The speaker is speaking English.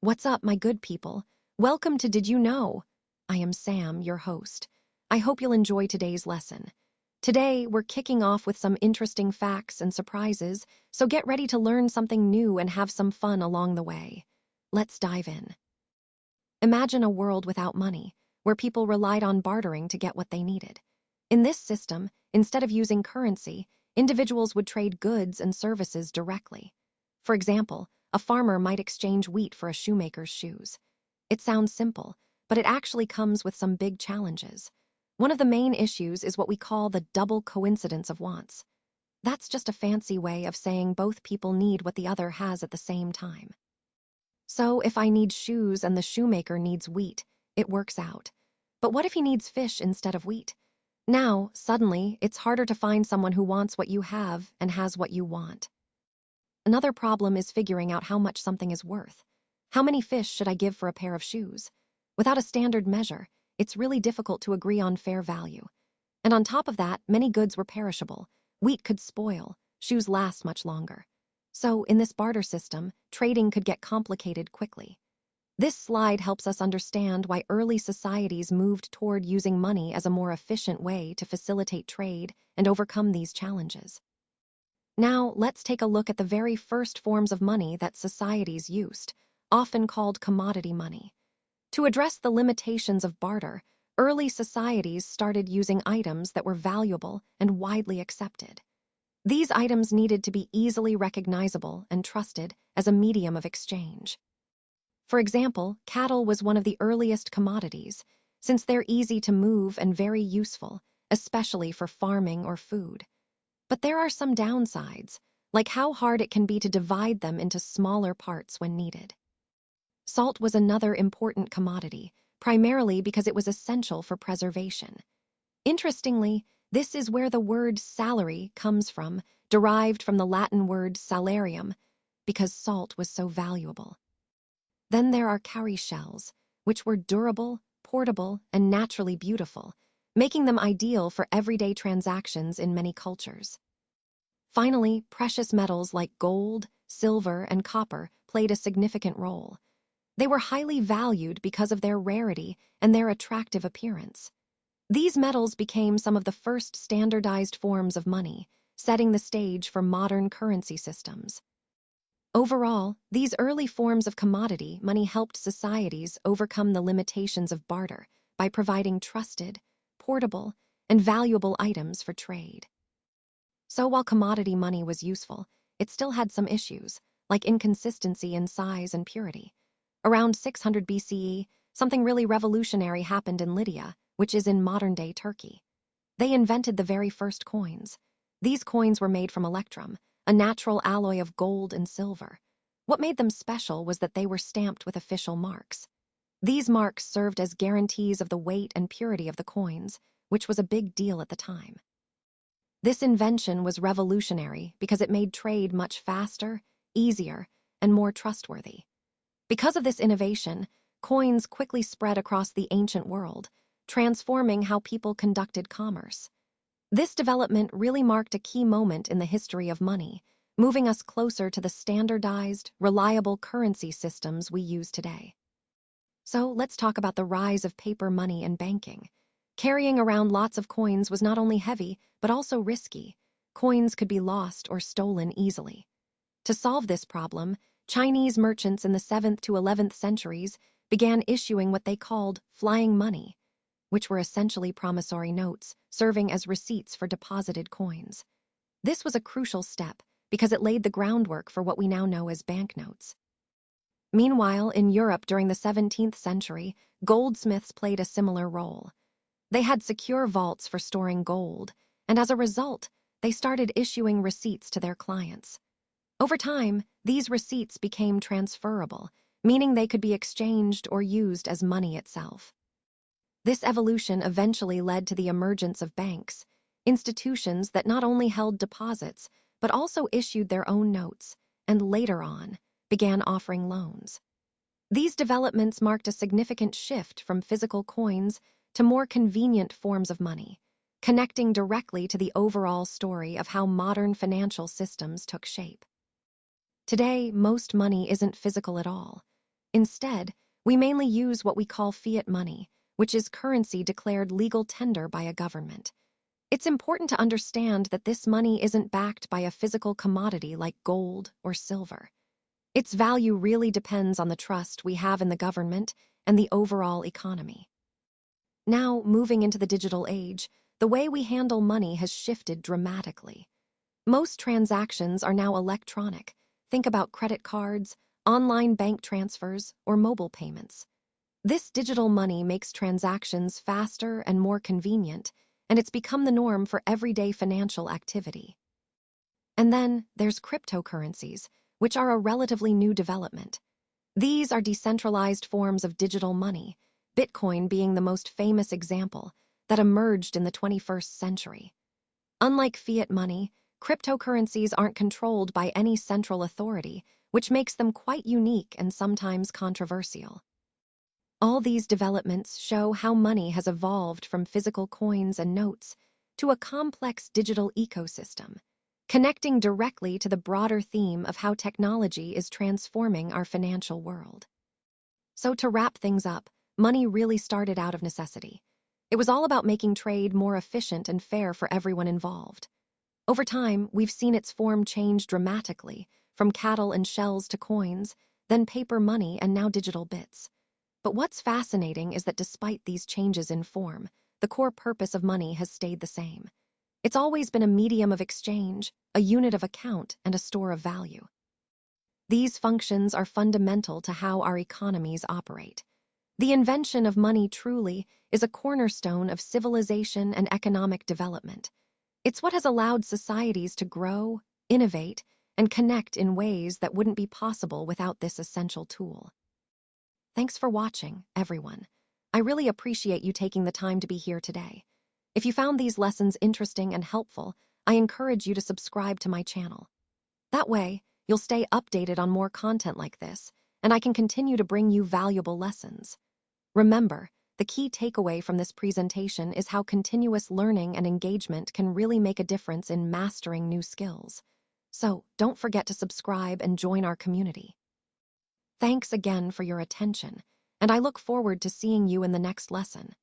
What's up, my good people? Welcome to Did You Know? I am Sam, your host. I hope you'll enjoy today's lesson. Today, we're kicking off with some interesting facts and surprises, so get ready to learn something new and have some fun along the way. Let's dive in. Imagine a world without money, where people relied on bartering to get what they needed. In this system, instead of using currency, individuals would trade goods and services directly. For example, a farmer might exchange wheat for a shoemaker's shoes. It sounds simple, but it actually comes with some big challenges. One of the main issues is what we call the double coincidence of wants. That's just a fancy way of saying both people need what the other has at the same time. So if I need shoes and the shoemaker needs wheat, it works out. But what if he needs fish instead of wheat? Now, suddenly, it's harder to find someone who wants what you have and has what you want. Another problem is figuring out how much something is worth. How many fish should I give for a pair of shoes? Without a standard measure, it's really difficult to agree on fair value. And on top of that, many goods were perishable. Wheat could spoil, shoes last much longer. So, in this barter system, trading could get complicated quickly. This slide helps us understand why early societies moved toward using money as a more efficient way to facilitate trade and overcome these challenges. Now, let's take a look at the very first forms of money that societies used, often called commodity money. To address the limitations of barter, early societies started using items that were valuable and widely accepted. These items needed to be easily recognizable and trusted as a medium of exchange. For example, cattle was one of the earliest commodities, since they're easy to move and very useful, especially for farming or food. But there are some downsides, like how hard it can be to divide them into smaller parts when needed. Salt was another important commodity, primarily because it was essential for preservation. Interestingly, this is where the word salary comes from, derived from the Latin word salarium, because salt was so valuable. Then there are cowrie shells, which were durable, portable, and naturally beautiful, making them ideal for everyday transactions in many cultures. Finally, precious metals like gold, silver, and copper played a significant role. They were highly valued because of their rarity and their attractive appearance. These metals became some of the first standardized forms of money, setting the stage for modern currency systems. Overall, these early forms of commodity money helped societies overcome the limitations of barter by providing trusted, portable, and valuable items for trade. So while commodity money was useful, it still had some issues, like inconsistency in size and purity. Around 600 BCE, something really revolutionary happened in Lydia, which is in modern-day Turkey. They invented the very first coins. These coins were made from electrum, a natural alloy of gold and silver. What made them special was that they were stamped with official marks. These marks served as guarantees of the weight and purity of the coins, which was a big deal at the time. This invention was revolutionary because it made trade much faster, easier, and more trustworthy. Because of this innovation, coins quickly spread across the ancient world, transforming how people conducted commerce. This development really marked a key moment in the history of money, moving us closer to the standardized, reliable currency systems we use today. So let's talk about the rise of paper money and banking. Carrying around lots of coins was not only heavy, but also risky. Coins could be lost or stolen easily. To solve this problem, Chinese merchants in the 7th to 11th centuries began issuing what they called flying money, which were essentially promissory notes, serving as receipts for deposited coins. This was a crucial step because it laid the groundwork for what we now know as banknotes. Meanwhile, in Europe during the 17th century, goldsmiths played a similar role. They had secure vaults for storing gold, and as a result, they started issuing receipts to their clients. Over time, these receipts became transferable, meaning they could be exchanged or used as money itself. This evolution eventually led to the emergence of banks, institutions that not only held deposits, but also issued their own notes, and later on, began offering loans. These developments marked a significant shift from physical coins to more convenient forms of money, connecting directly to the overall story of how modern financial systems took shape. Today, most money isn't physical at all. Instead, we mainly use what we call fiat money, which is currency declared legal tender by a government. It's important to understand that this money isn't backed by a physical commodity like gold or silver. Its value really depends on the trust we have in the government and the overall economy. Now, moving into the digital age, the way we handle money has shifted dramatically. Most transactions are now electronic. Think about credit cards, online bank transfers, or mobile payments. This digital money makes transactions faster and more convenient, and it's become the norm for everyday financial activity. And then there's cryptocurrencies, which are a relatively new development. These are decentralized forms of digital money, Bitcoin being the most famous example, that emerged in the 21st century. Unlike fiat money, cryptocurrencies aren't controlled by any central authority, which makes them quite unique and sometimes controversial. All these developments show how money has evolved from physical coins and notes to a complex digital ecosystem, connecting directly to the broader theme of how technology is transforming our financial world. So to wrap things up, money really started out of necessity. It was all about making trade more efficient and fair for everyone involved. Over time, we've seen its form change dramatically, from cattle and shells to coins, then paper money, and now digital bits. But what's fascinating is that despite these changes in form, the core purpose of money has stayed the same. It's always been a medium of exchange, a unit of account, and a store of value. These functions are fundamental to how our economies operate. The invention of money truly is a cornerstone of civilization and economic development. It's what has allowed societies to grow, innovate, and connect in ways that wouldn't be possible without this essential tool. Thanks for watching, everyone. I really appreciate you taking the time to be here today. If you found these lessons interesting and helpful, I encourage you to subscribe to my channel. That way, you'll stay updated on more content like this, and I can continue to bring you valuable lessons. Remember, the key takeaway from this presentation is how continuous learning and engagement can really make a difference in mastering new skills. So, don't forget to subscribe and join our community. Thanks again for your attention, and I look forward to seeing you in the next lesson.